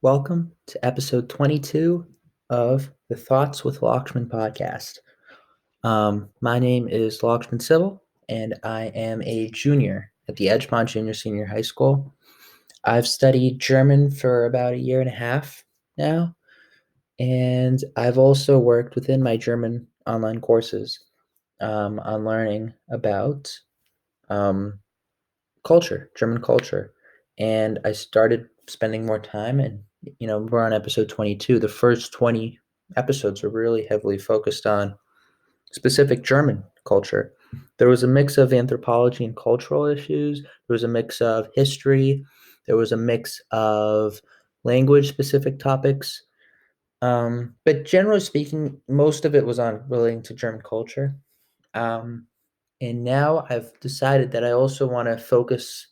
Welcome to episode 22 of the Thoughts with Lakshman podcast. My name is Lakshman Sybil, and I am a junior at the Edgemont Junior Senior High School. I've studied German for about a year and a half now, and I've also worked within my German online courses on learning about um, culture, German culture. And I started spending more time and we're on episode 22. The first 20 episodes are really heavily focused on specific German culture. There was a mix of anthropology and cultural issues. There was a mix of history. There was a mix of language specific topics. But generally speaking, most of it was on relating to German culture. Um, and now I've decided that I also want to focus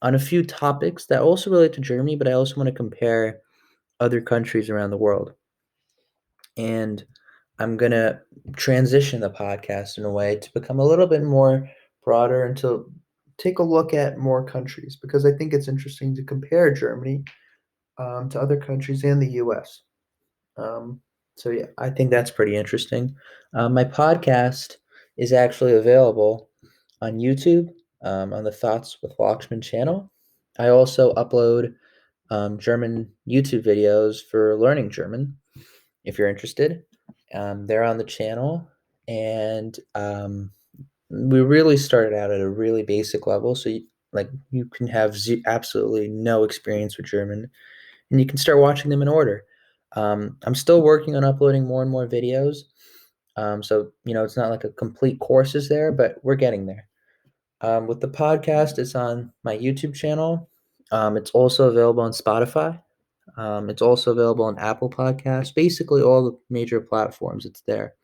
on a few topics that also relate to Germany, but I also want to compare other countries around the world. And I'm going to transition the podcast in a way to become a little bit more broader and to take a look at more countries because I think it's interesting to compare Germany to other countries and the US. Um, so, yeah, I think that's pretty interesting. My podcast is actually available on YouTube on the Thoughts with Lakshman channel. I also upload German YouTube videos for learning German if you're interested. They're on the channel, and we really started out at a really basic level. So, you can have absolutely no experience with German, and you can start watching them in order. I'm still working on uploading more and more videos. So, it's not like a complete course is there, but we're getting there. With the podcast, it's on my YouTube channel. It's also available on Spotify. It's also available on Apple Podcasts. Basically, all the major platforms, it's there.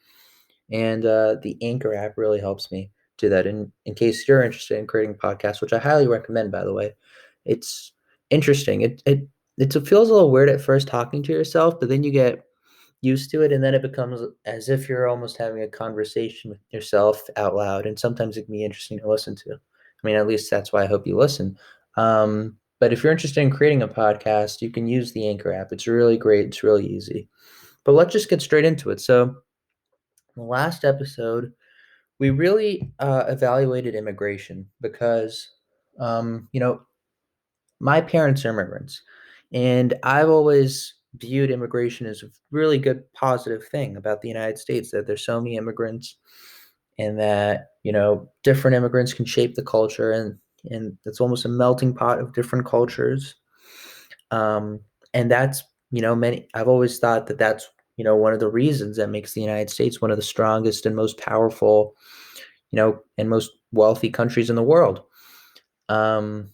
And the Anchor app really helps me do that. In case you're interested in creating podcasts, which I highly recommend, by the way, it's interesting. It feels a little weird at first talking to yourself, but then you get used to it, and then it becomes as if you're almost having a conversation with yourself out loud. And sometimes it can be interesting to listen to. I mean, at least that's why I hope you listen. But if you're interested in creating a podcast, you can use the Anchor app. It's really great. It's really easy. But let's just get straight into it. So, in the last episode, we really evaluated immigration because, you know, my parents are immigrants, and I've always viewed immigration as a really good positive thing about the United States, that there's so many immigrants and that, different immigrants can shape the culture, and it's almost a melting pot of different cultures. Um, and that's, many I've always thought that that's, one of the reasons that makes the United States one of the strongest and most powerful, and most wealthy countries in the world. Um,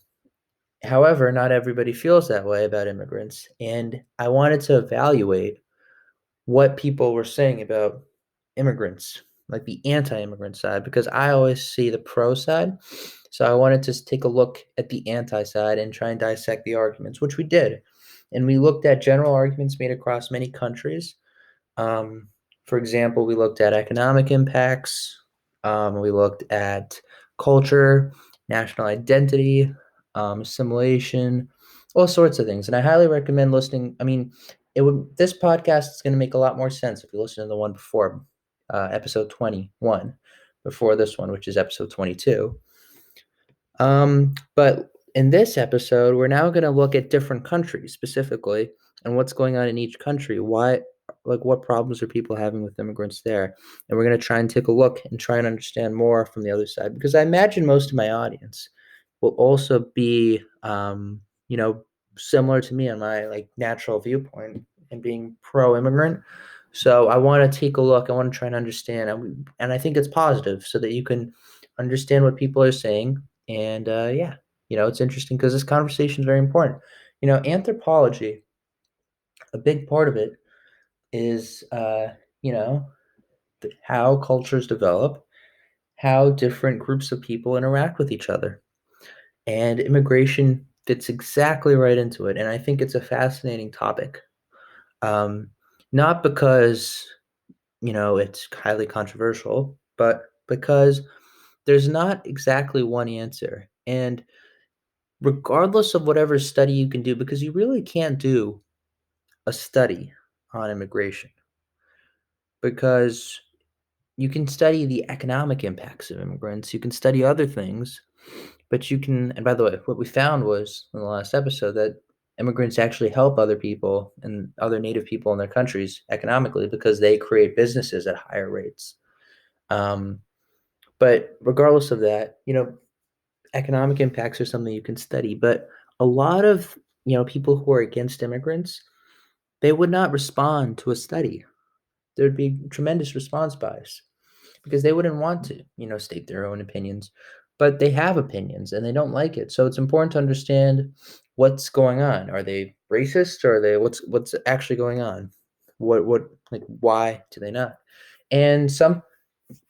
However, not everybody feels that way about immigrants, and I wanted to evaluate what people were saying about immigrants, like the anti-immigrant side, because I always see the pro side. So I wanted to take a look at the anti side and try and dissect the arguments, which we did. And we looked at general arguments made across many countries. Um, for example, we looked at economic impacts, we looked at culture, national identity, assimilation, all sorts of things. And I highly recommend listening. I mean, this podcast is going to make a lot more sense if you listen to the one before, episode 21, before this one, which is episode 22. But in this episode, we're now going to look at different countries specifically and what's going on in each country. What problems are people having with immigrants there? And we're going to try and take a look and try and understand more from the other side, because I imagine most of my audience will also be, similar to me on my natural viewpoint and being pro-immigrant. So I want to take a look. I want to try and understand, and I think it's positive so that you can understand what people are saying. And yeah, it's interesting because this conversation is very important. Anthropology, a big part of it is, you know, how cultures develop, how different groups of people interact with each other. And immigration fits exactly right into it. And I think it's a fascinating topic. Um, Not because, it's highly controversial, but because there's not exactly one answer. And regardless of whatever study you can do, because you really can't do a study on immigration because you can study the economic impacts of immigrants. You can study other things, but you can, and by the way, what we found was in the last episode that immigrants actually help other people and other native people in their countries economically because they create businesses at higher rates. Um, but regardless of that, economic impacts are something you can study. But a lot of, people who are against immigrants, they would not respond to a study. There'd be tremendous response bias because they wouldn't want to, state their own opinions, but they have opinions and they don't like it. So it's important to understand what's going on. Are they racist or are they what's actually going on? What like why do they not? And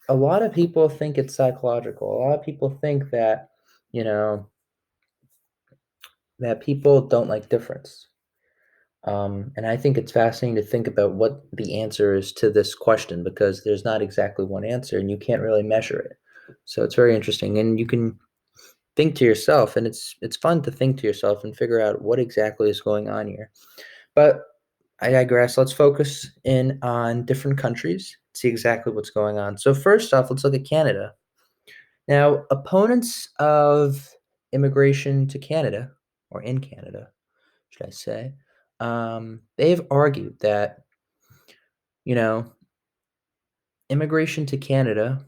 a lot of people think it's psychological. A lot of people think that, you know, that people don't like difference. And I think it's fascinating to think about what the answer is to this question because there's not exactly one answer and you can't really measure it. So it's very interesting. And you can think to yourself, and it's fun to think to yourself and figure out what exactly is going on here. But I digress. Let's focus in on different countries, see exactly what's going on. So first off, let's look at Canada. Now, opponents of immigration to Canada, or in Canada, should I say, they've argued that, you know, immigration to Canada,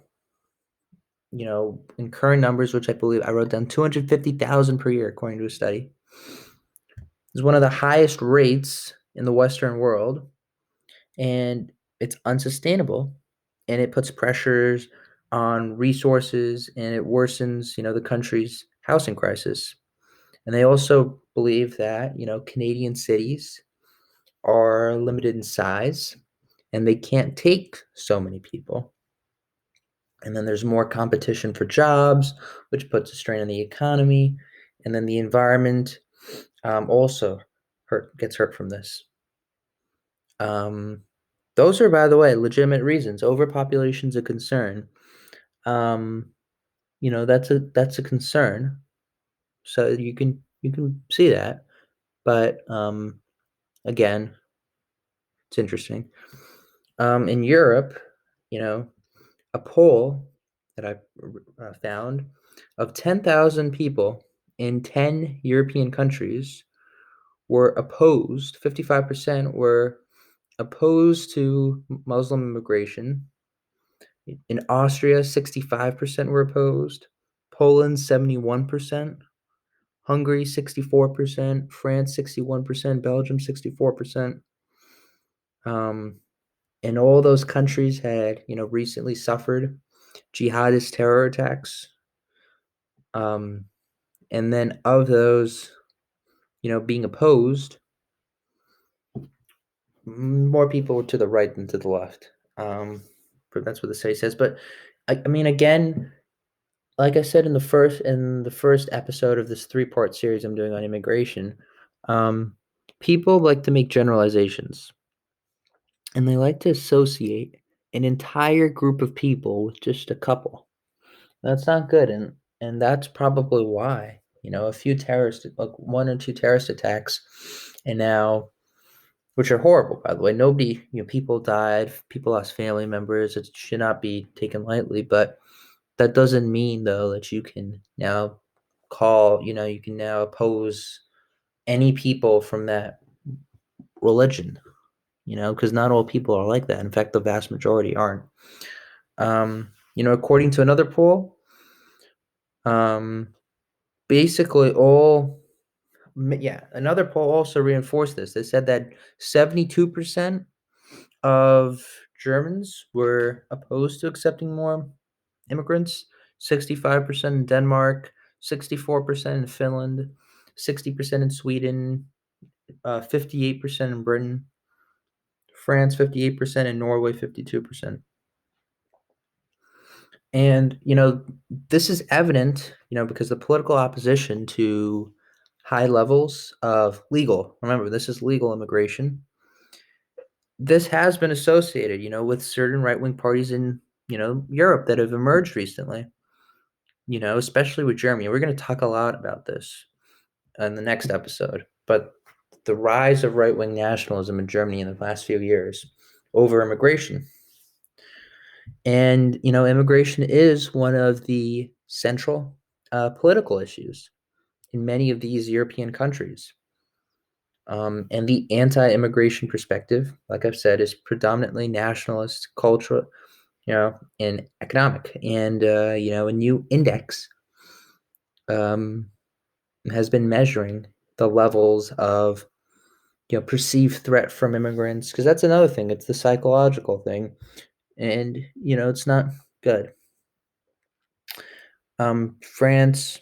in current numbers, which I believe I wrote down 250,000 per year, according to a study, is one of the highest rates in the Western world, and it's unsustainable, and it puts pressures on resources, and it worsens, the country's housing crisis. And they also believe that, Canadian cities are limited in size and they can't take so many people. And then there's more competition for jobs, which puts a strain on the economy. And then the environment also gets hurt from this. Those are, by the way, legitimate reasons. Overpopulation is a concern. Um, that's a concern. So you can see that, but again, it's interesting. In Europe, you know, a poll that I found of 10,000 people in 10 European countries were opposed. 55% were opposed to Muslim immigration. In Austria, 65% were opposed. Poland, 71%. Hungary, 64%. France, 61%. Belgium, 64%. And all those countries had, recently suffered jihadist terror attacks. Um, and then of those, being opposed, more people were to the right than to the left. But that's what the study says. But I mean, again, like I said in the first episode of this three-part series I'm doing on immigration, people like to make generalizations, and they like to associate an entire group of people with just a couple. That's not good, and that's probably why, a few like one or two terrorist attacks, and now, which are horrible, by the way. Nobody, people died, people lost family members. It should not be taken lightly, but that doesn't mean though that you can now you can now oppose any people from that religion, because not all people are like that. In fact, the vast majority aren't. According to another poll, um, basically another poll also reinforced this. They said that 72% of Germans were opposed to accepting more immigrants, 65% in Denmark, 64% in Finland, 60% in Sweden, 58% in Britain, France 58%, and Norway 52%. And, this is evident, because the political opposition to high levels of remember, this is legal immigration. This has been associated, with certain right-wing parties in, Europe that have emerged recently, especially with Germany. We're going to talk a lot about this in the next episode. But the rise of right-wing nationalism in Germany in the last few years over immigration. And, immigration is one of the central political issues in many of these European countries. And the anti-immigration perspective, like I've said, is predominantly nationalist, cultural, and economic. And, a new index um, has been measuring the levels of, perceived threat from immigrants, because that's another thing. It's the psychological thing. And, it's not good. France,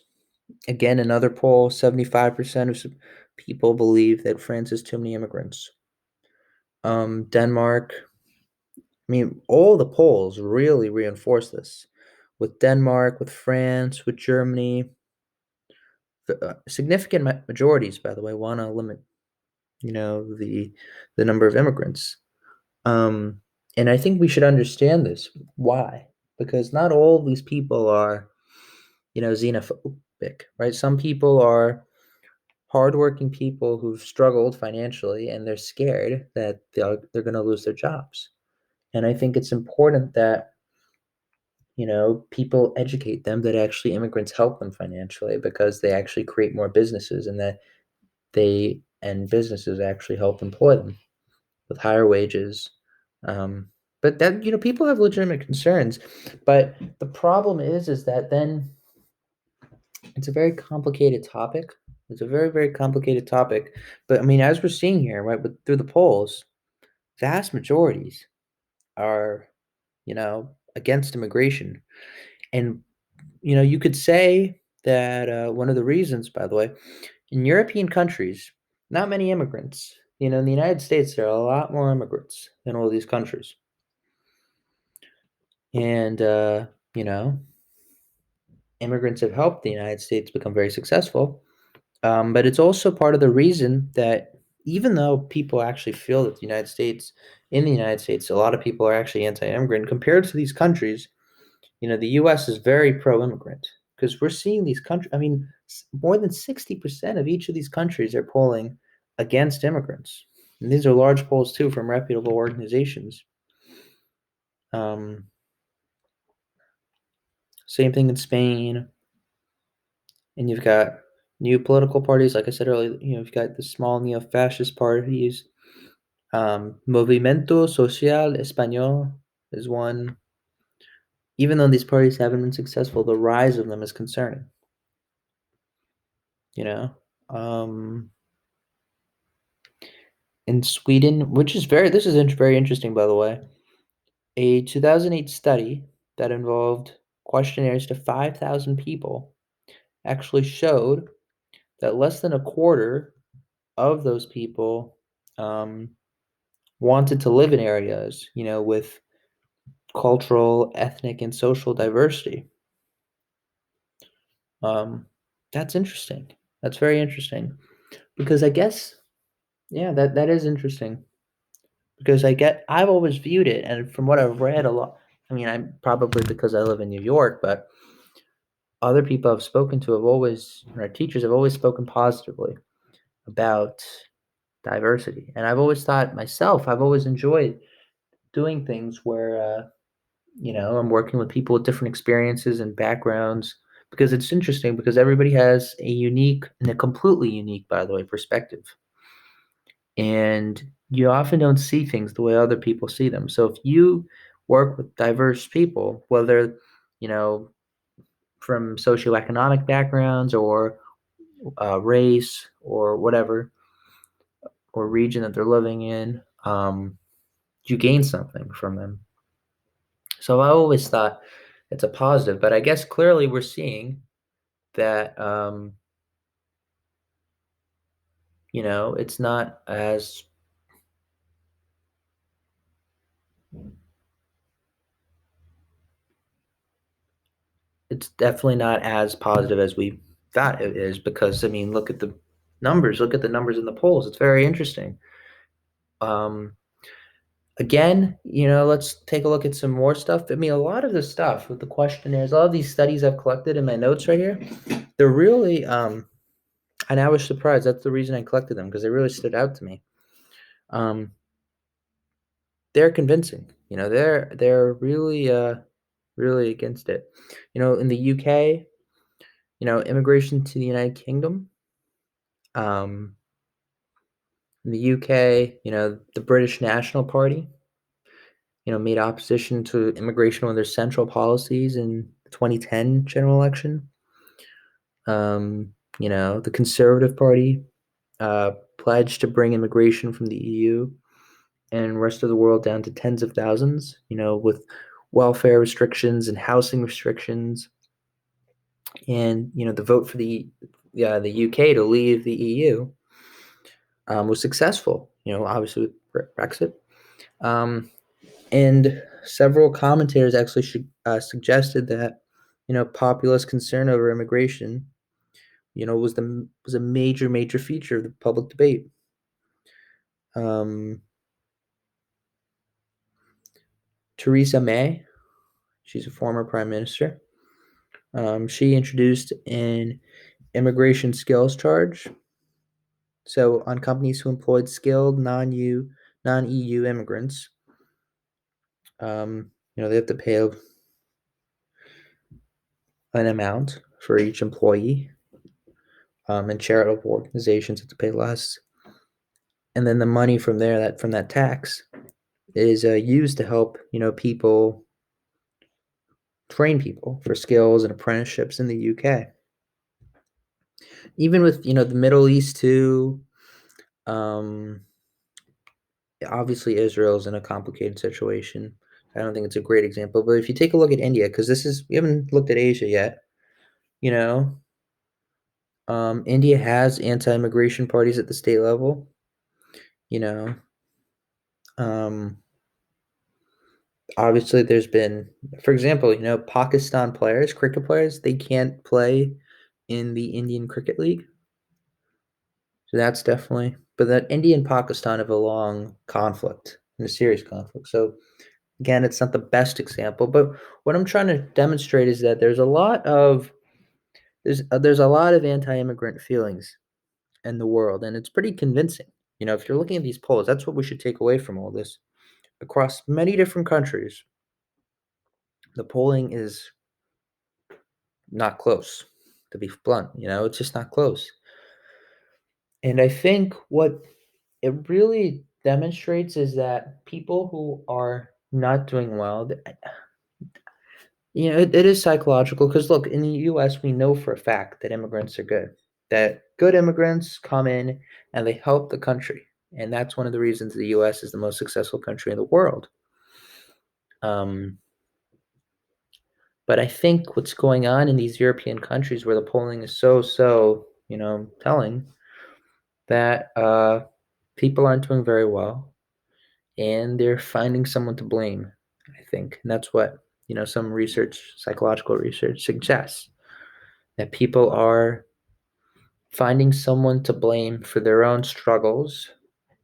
again, another poll, 75% of people believe that France has too many immigrants. Denmark, I mean, all the polls really reinforce this. With Denmark, with France, with Germany, significant majorities, by the way, want to limit, the number of immigrants. Um, and I think we should understand this. Why? Because not all of these people are, xenophobic, right? Some people are hardworking people who've struggled financially and they're scared that they're going to lose their jobs. And I think it's important that, people educate them that actually immigrants help them financially because they actually create more businesses, and that they and businesses actually help employ them with higher wages. But that, people have legitimate concerns. But the problem is that then it's a very complicated topic. It's a very, very complicated topic. But I mean, as we're seeing here, right, through the polls, vast majorities are, against immigration. And, you could say that one of the reasons, by the way, in European countries, not many immigrants. In the United States, there are a lot more immigrants in all these countries. And, immigrants have helped the United States become very successful. But it's also part of the reason that even though people actually feel that in the United States, a lot of people are actually anti-immigrant compared to these countries. The U.S. is very pro-immigrant because we're seeing these countries. I mean, more than 60% of each of these countries are polling against immigrants. And these are large polls too from reputable organizations. Um, Same thing in Spain. And you've got new political parties, like I said earlier. You've got the small neo-fascist parties. Movimiento Social Español is one. Even though these parties haven't been successful, the rise of them is concerning. You know, um, in Sweden, this is very interesting, by the way. A 2008 study that involved questionnaires to 5,000 people actually showed that less than a quarter of those people wanted to live in areas, with cultural, ethnic, and social diversity. Um, that's interesting. That's very interesting because I guess, yeah, that is interesting because I've always viewed it, and from what I've read a lot, I mean, I'm probably because I live in New York, but other people I've spoken to our teachers have always spoken positively about diversity. And I've always thought myself, I've always enjoyed doing things where, I'm working with people with different experiences and backgrounds because it's interesting because everybody has a unique and a completely unique, by the way, perspective. And you often don't see things the way other people see them. So if you work with diverse people, whether, you know, from socioeconomic backgrounds or race or whatever, or region that they're living in, you gain something from them. So I always thought it's a positive, but I guess clearly we're seeing that, it's not as it's definitely not as positive as we thought it is because I mean, look at the numbers. Look at the numbers in the polls. It's very interesting. Um, Again, let's take a look at some more stuff. I mean, a lot of the stuff with the questionnaires, a lot of these studies I've collected in my notes right here, they're really And I was surprised. That's the reason I collected them, because they really stood out to me. Um, they're convincing. They're really against it. In the UK, immigration to the United Kingdom. Um, in the UK, the British National Party, made opposition to immigration one of their central policies in the 2010 general election. The Conservative Party pledged to bring immigration from the EU and rest of the world down to tens of thousands, with welfare restrictions and housing restrictions. And, the vote for the UK to leave the EU was successful, obviously with Brexit. Um, and several commentators actually suggested that, populist concern over immigration, was a major feature of the public debate. Um, Theresa May, she's a former prime minister. She introduced an immigration skills charge. So on companies who employed skilled non-EU immigrants, they have to pay an amount for each employee, and charitable organizations have to pay less. And then the money from that tax is used to help train people for skills and apprenticeships in the UK. Even with the Middle East too. Um, Obviously, Israel's in a complicated situation. I don't think it's a great example, but if you take a look at India, because we haven't looked at Asia yet. You know, India has anti-immigration parties at the state level. You know, um, Obviously, there's been, for example, Pakistan players, cricket players, they can't play in the Indian Cricket League. So that's definitely, but that India and Pakistan have a long conflict, and a serious conflict. So again, it's not the best example, but what I'm trying to demonstrate is that there's a lot of anti-immigrant feelings in the world, and it's pretty convincing. If you're looking at these polls, that's what we should take away from all this. Across many different countries, the polling is not close, to be blunt. It's just not close. And I think what it really demonstrates is that people who are not doing well, it is psychological, because look, in the US, we know for a fact that immigrants are good, that good immigrants come in and they help the country. And that's one of the reasons the US is the most successful country in the world. Um, but I think what's going on in these European countries where the polling is so, telling that people aren't doing very well, and they're finding someone to blame, I think. And that's what, some psychological research suggests, that people are finding someone to blame for their own struggles.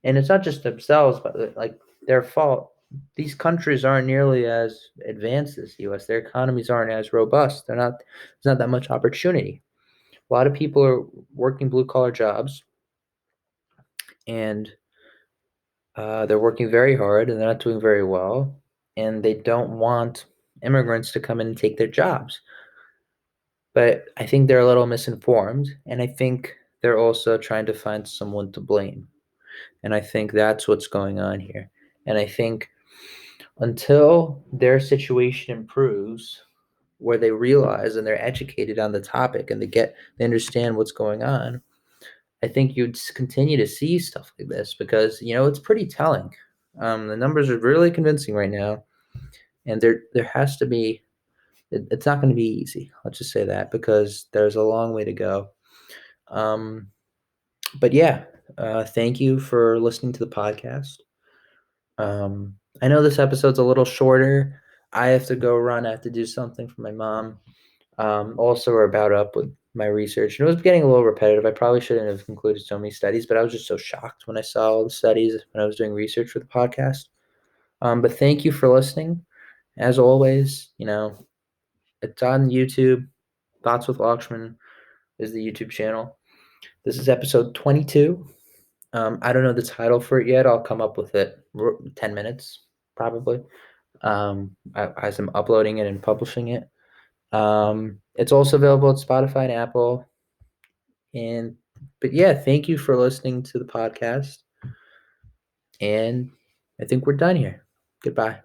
And it's not just themselves, but like their fault. These countries aren't nearly as advanced as the US. Their economies aren't as robust. There's not that much opportunity. A lot of people are working blue collar jobs, and they're working very hard, and they're not doing very well. And they don't want immigrants to come in and take their jobs. But I think they're a little misinformed, and I think they're also trying to find someone to blame. And I think that's what's going on here. And I think until their situation improves, where they realize and they're educated on the topic and they understand what's going on, I think you'd continue to see stuff like this, because it's pretty telling. The numbers are really convincing right now, and there has to be. It's not going to be easy. Let's just say that, because there's a long way to go. Um, but yeah, thank you for listening to the podcast. I know this episode's a little shorter. I have to go run. I have to do something for my mom. Also, we're about up with my research. And it was getting a little repetitive. I probably shouldn't have included so many studies, but I was just so shocked when I saw all the studies when I was doing research for the podcast. But thank you for listening. As always, it's on YouTube. Thoughts with Lakshman is the YouTube channel. This is episode 22. I don't know the title for it yet. I'll come up with it 10 minutes, probably, as I'm uploading it and publishing it. It's also available at Spotify and Apple. But yeah, thank you for listening to the podcast. And I think we're done here. Goodbye.